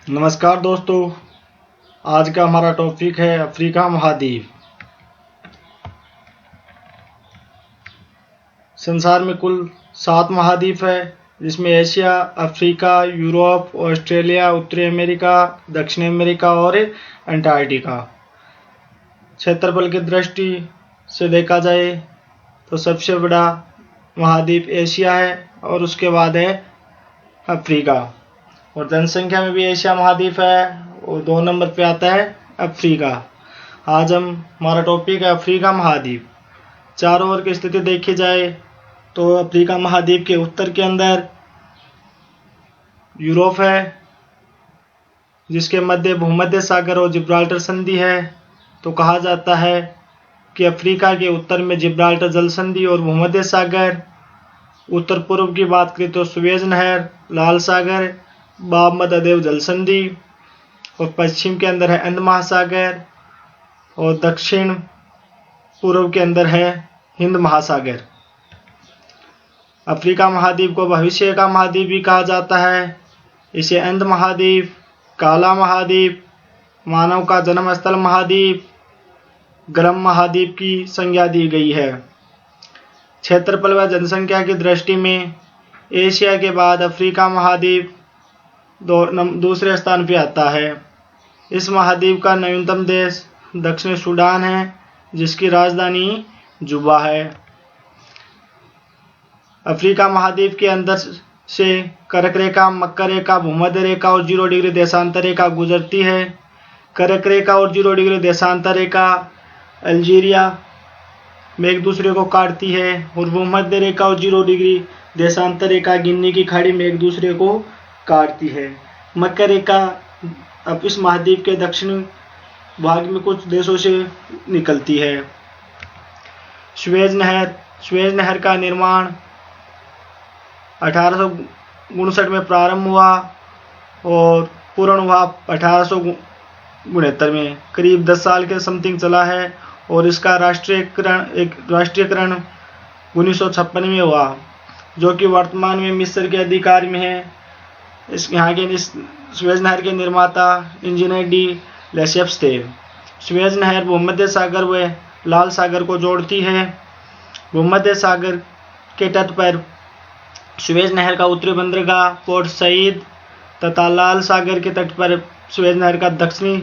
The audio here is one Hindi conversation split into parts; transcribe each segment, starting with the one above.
नमस्कार दोस्तों, आज का हमारा टॉपिक है अफ्रीका महाद्वीप। संसार में कुल 7 महाद्वीप है, जिसमें एशिया, अफ्रीका, यूरोप, ऑस्ट्रेलिया, उत्तरी अमेरिका, दक्षिण अमेरिका और अंटार्कटिका। क्षेत्रफल की दृष्टि से देखा जाए तो सबसे बड़ा महाद्वीप एशिया है और उसके बाद है अफ्रीका, और जनसंख्या में भी एशिया महाद्वीप है और 2 नंबर पे आता है अफ्रीका। आज हमारा टॉपिक है अफ्रीका महाद्वीप। चारों ओर की स्थिति देखी जाए तो अफ्रीका महाद्वीप के उत्तर के अंदर यूरोप है, जिसके मध्य भूमध्य सागर और जिब्राल्टर संधि है। तो कहा जाता है कि अफ्रीका के उत्तर में जिब्राल्टर जल संधि और भूमध्य सागर, उत्तर पूर्व की बात करें तो सुएज नहर, लाल सागर, बाब मददेव जल संधि, और पश्चिम के अंदर है अंध महासागर और दक्षिण पूर्व के अंदर है हिंद महासागर। अफ्रीका महाद्वीप को भविष्य का महाद्वीप भी कहा जाता है। इसे अंध महाद्वीप, काला महाद्वीप, मानव का जन्म स्थल महाद्वीप, गर्म महाद्वीप की संज्ञा दी गई है। क्षेत्रफल व जनसंख्या की दृष्टि में एशिया के बाद अफ्रीका महाद्वीप दूसरे स्थान पर आता है। इस महाद्वीप का नवीनतम देश दक्षिण सूडान है, जिसकी राजधानी जुबा है। अफ्रीका महाद्वीप के अंदर से कर्क रेखा, मकर रेखा, भूमध्य रेखा और 0 डिग्री देशांतर रेखा गुजरती है। कर्क रेखा और 0 डिग्री देशांतर रेखा अल्जीरिया में एक दूसरे को काटती है, और भूमध्य रेखा और 0 डिग्री देशांतर रेखा गिनी की खाड़ी में एक दूसरे को काटती है। मकर रेखा अब इस महाद्वीप के दक्षिणी भाग में कुछ देशों से निकलती है। सुएज नहर का निर्माण 1859 में प्रारंभ हुआ और पूर्ण हुआ 1869 में। करीब 10 साल के समथिंग चला है, और इसका राष्ट्रीयकरण 1956 में हुआ, जो कि वर्तमान में मिस्र के अधिकार में है। यहाँ के सुएज नहर के निर्माता इंजीनियर डी लेसेप्स थे। सुएज नहर भूमध्य सागर व लाल सागर को जोड़ती है। भूमध्य सागर के तट पर सुएज नहर का उत्तरी बंदरगाह पोर्ट सईद तथा लाल सागर के तट पर सुएज नहर का दक्षिणी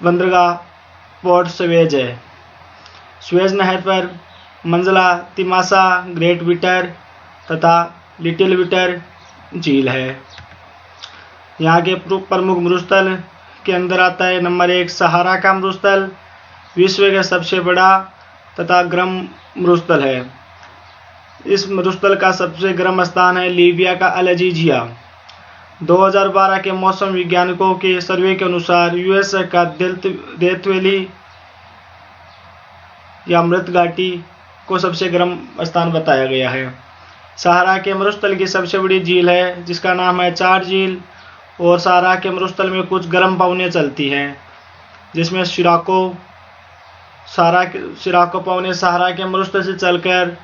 बंदरगाह पोर्ट सुएज है। सुएज नहर पर मंजला, तिमासा, ग्रेट विटर तथा लिटिल विटर झील है। यहाँ के प्रमुख मरुस्थल के अंदर आता है नंबर 1 सहारा का मरुस्थल, विश्व का सबसे बड़ा तथा गर्म मरुस्थल है। इस मरुस्थल का सबसे गर्म स्थान है लीबिया का अल अजीजिया। 2012 के मौसम वैज्ञानिकों के सर्वे के अनुसार यूएस का डेथ वैली या मृत घाटी को सबसे गर्म स्थान बताया गया है। सहारा के मरुस्थल की सबसे बड़ी झील है, जिसका नाम है चार झील, और सहारा के मरुस्थल में कुछ गर्म पवनें चलती हैं, जिसमें सिराको पवनें सहारा के मरुस्थल से चलकर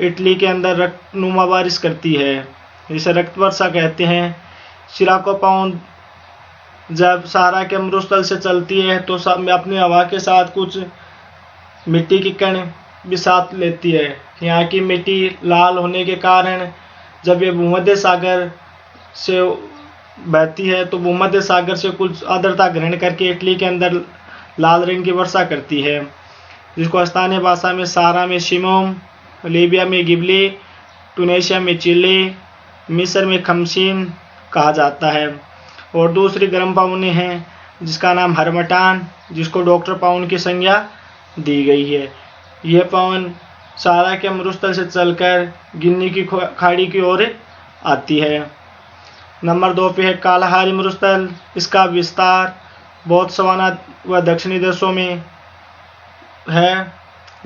इटली के अंदर रक्तनुमा बारिश करती है, जिसे रक्त वर्षा कहते हैं। सिराको पवन जब सहारा के मरुस्थल से चलती है तो अपनी हवा के साथ कुछ मिट्टी की कण भी साथ लेती है। यहाँ की मिट्टी लाल होने के कारण जब ये भूमध्य सागर से बहती है तो भूमध्य सागर से कुछ आर्द्रता ग्रहण करके इटली के अंदर लाल रंग की वर्षा करती है, जिसको स्थानीय भाषा में सहारा में शिमोम, लीबिया में गिबली, टूनेशिया में चिली, मिस्र में खमसीन कहा जाता है। और दूसरी गर्म पवनें हैं, जिसका नाम हरमटान, जिसको डॉक्टर पाउन की संज्ञा दी गई है। यह पवन सहारा के मरुस्थल से चलकर गिनी की खाड़ी की ओर आती है। नंबर 2 पे है कालाहारी मरुस्थल। इसका विस्तार बोत्सवाना व दक्षिणी देशों में है।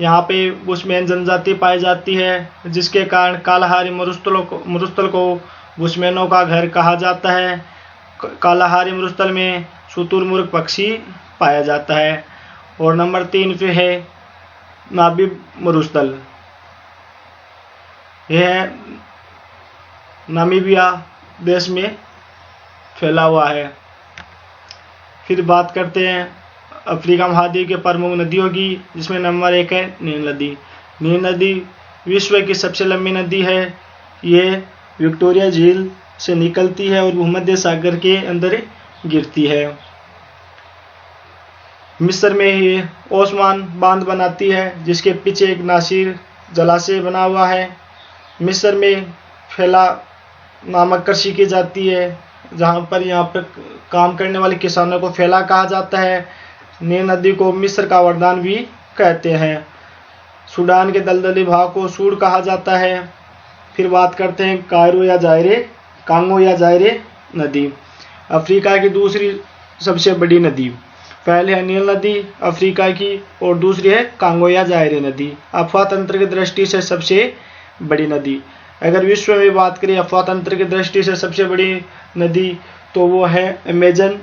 यहाँ पे बुशमैन जनजाति पाई जाती है, जिसके कारण कालाहारी मरुस्थल को बुशमैनों का घर कहा जाता है। कालाहारी मरुस्थल में शुतुरमुर्ग पक्षी पाया जाता है। और नंबर 3 पे है नाबीब मरुस्थल। यह नामीबिया देश में फैला हुआ है। फिर बात करते हैं अफ्रीका महाद्वीप के प्रमुख नदियों की, जिसमें नंबर 1 है नील नदी। नील नदी विश्व की सबसे लंबी नदी है। ये विक्टोरिया झील से निकलती है और भूमध्य सागर के अंदर गिरती है। मिस्र में ये ओस्मान बांध बनाती है, जिसके पीछे एक नासिर जलाशय बना हुआ है। मिस्र में फैला नामक कृषि की जाती है, जहाँ पर यहाँ पर काम करने वाले किसानों को फैला कहा जाता है। नील नदी को मिस्र का वरदान भी कहते हैं। सूडान के दलदली भाग को सूड कहा जाता है। फिर बात करते हैं कांगो या जायरे नदी, अफ्रीका की दूसरी सबसे बड़ी नदी। पहले है नील नदी अफ्रीका की, और दूसरी है कांगो या जायरे नदी, अफवाह तंत्र की दृष्टि से सबसे बड़ी नदी। अगर विश्व में बात करें अफवाह तंत्र की दृष्टि से सबसे बड़ी नदी, तो वो है अमेजन।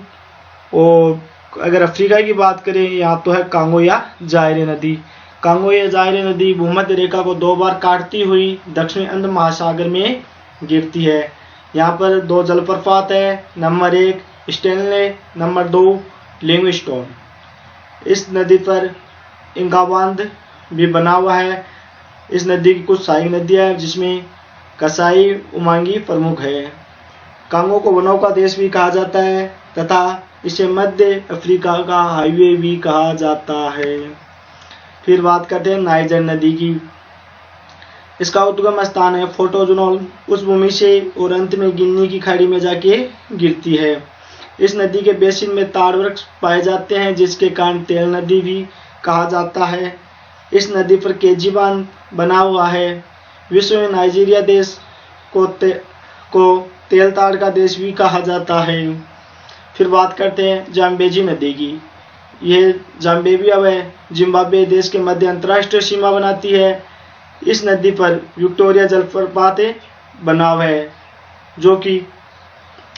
और अगर अफ्रीका की बात करें यहाँ तो है कांगो या जायरे नदी। कांगो या जायरे नदी भूमध्य रेखा को 2 बार काटती हुई दक्षिणी अंध महासागर में गिरती है। यहाँ पर 2 जलप्रपात है, नंबर 1 स्टेनले, नंबर 2 लिविंगस्टोन। इस नदी पर इंका बांध भी बना हुआ है। इस नदी की कुछ सहायक नदियाँ हैं, जिसमें कसाई उमांगी प्रमुख है। कांगो को वनों का देश भी कहा जाता है तथा इसे मध्य अफ्रीका का हाईवे भी कहा जाता है। फिर बात करते हैं नाइजर नदी की। इसका उद्गम स्थान है फोर्टोजुनोल उस भूमि से, और अंत में गिनी की खाड़ी में जाके गिरती है। इस नदी के बेसिन में ताड़ वृक्ष पाए जाते हैं, जिसके कारण तेल नदी भी कहा जाता है। इस नदी पर केजी बांध बना हुआ है। विश्व में नाइजीरिया देश को तेल ताड़ का देश भी कहा जाता है। फिर बात करते हैं जाम्बेजी नदी की। यह जाम्बेबिया व जिम्बाब्वे देश के मध्य अंतर्राष्ट्रीय सीमा बनाती है। इस नदी पर विक्टोरिया जलप्रपात बना हुआ है, जो कि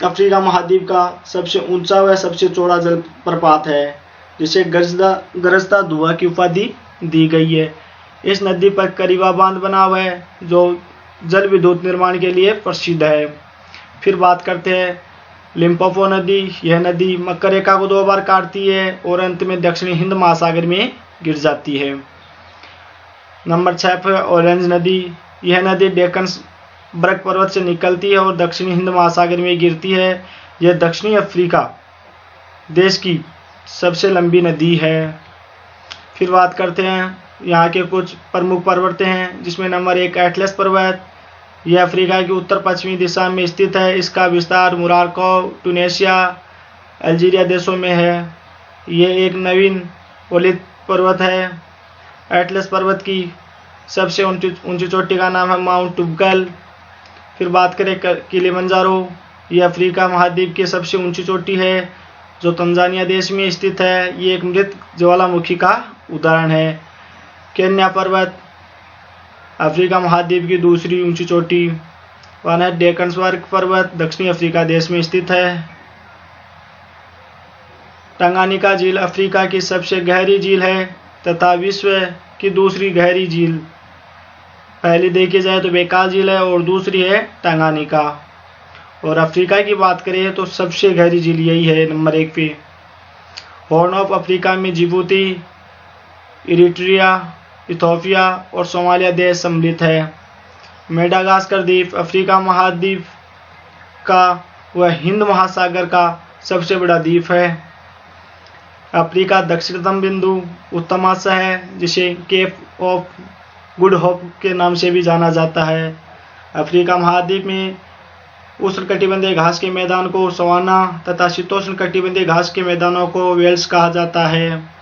अफ्रीका महाद्वीप का सबसे ऊंचा व सबसे चौड़ा जलप्रपात है, जिसे गरजता धुआं की उपाधि दी गई है। इस नदी पर करीबा बांध बना हुआ है, जो जल विद्युत निर्माण के लिए प्रसिद्ध है। फिर बात करते हैं लिम्पोपो नदी। यह नदी मकर रेखा को 2 बार काटती है और अंत में दक्षिणी हिंद महासागर में गिर जाती है। नंबर 6 पर ऑरेंज नदी। यह नदी डेक्कन ब्रक पर्वत से निकलती है और दक्षिणी हिंद महासागर में गिरती है। यह दक्षिणी अफ्रीका देश की सबसे लंबी नदी है। फिर बात करते हैं यहाँ के कुछ प्रमुख पर्वत हैं, जिसमें नंबर 1 एटलस पर्वत। यह अफ्रीका की उत्तर पश्चिमी दिशा में स्थित है। इसका विस्तार मोरक्को, टूनेशिया, अल्जीरिया देशों में है। यह एक नवीन ओलिथ पर्वत है। एटलस पर्वत की सबसे ऊंची चोटी का नाम है माउंट टुबकल। फिर बात करें किलिमंजारो। यह अफ्रीका महाद्वीप की सबसे ऊंची चोटी है, जो तंजानिया देश में स्थित है। ये एक मृत ज्वालामुखी का उदाहरण है। केन्या पर्वत अफ्रीका महाद्वीप की दूसरी ऊंची चोटी। वह है डेकन्सबर्ग पर्वत, दक्षिणी अफ्रीका देश में स्थित है। टंगानिका झील अफ्रीका की सबसे गहरी झील है तथा विश्व की दूसरी गहरी झील। पहली देखी जाए तो बेकाल झील है और दूसरी है टंगानिका। और अफ्रीका की बात करें तो सबसे गहरी झील यही है नंबर 1 पे। हॉर्न ऑफ अफ्रीका में जिबूती, इरिट्रिया, इथोपिया और सोमालिया देश सम्मिलित है। मेडागास्कर द्वीप अफ्रीका महाद्वीप का व हिंद महासागर का सबसे बड़ा द्वीप है। अफ्रीका दक्षिणतम बिंदु उत्तमाशा है, जिसे केप ऑफ गुड होप के नाम से भी जाना जाता है। अफ्रीका महाद्वीप में उष्णकटिबंधीय घास के मैदान को सवाना तथा शीतोष्ण कटिबंधीय घास के मैदानों को वेल्स कहा जाता है।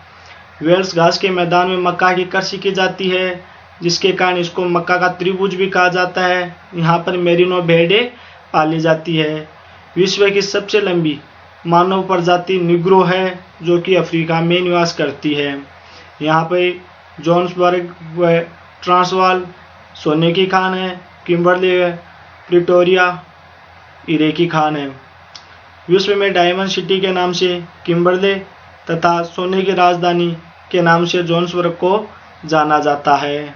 वेल्स घास के मैदान में मक्का की कृषि की जाती है, जिसके कारण इसको मक्का का त्रिभुज भी कहा जाता है। यहाँ पर मेरिनो भेड़ें पाली जाती है। विश्व की सबसे लंबी मानव प्रजाति निग्रो है, जो कि अफ्रीका में निवास करती है। यहाँ पर जोहान्सबर्ग व ट्रांसवाल सोने की खान है। किम्बरले व प्रिटोरिया हीरे की खान है। विश्व में डायमंड सिटी के नाम से किम्बरले तथा सोने की राजधानी के नाम से जोहान्सबर्ग को जाना जाता है।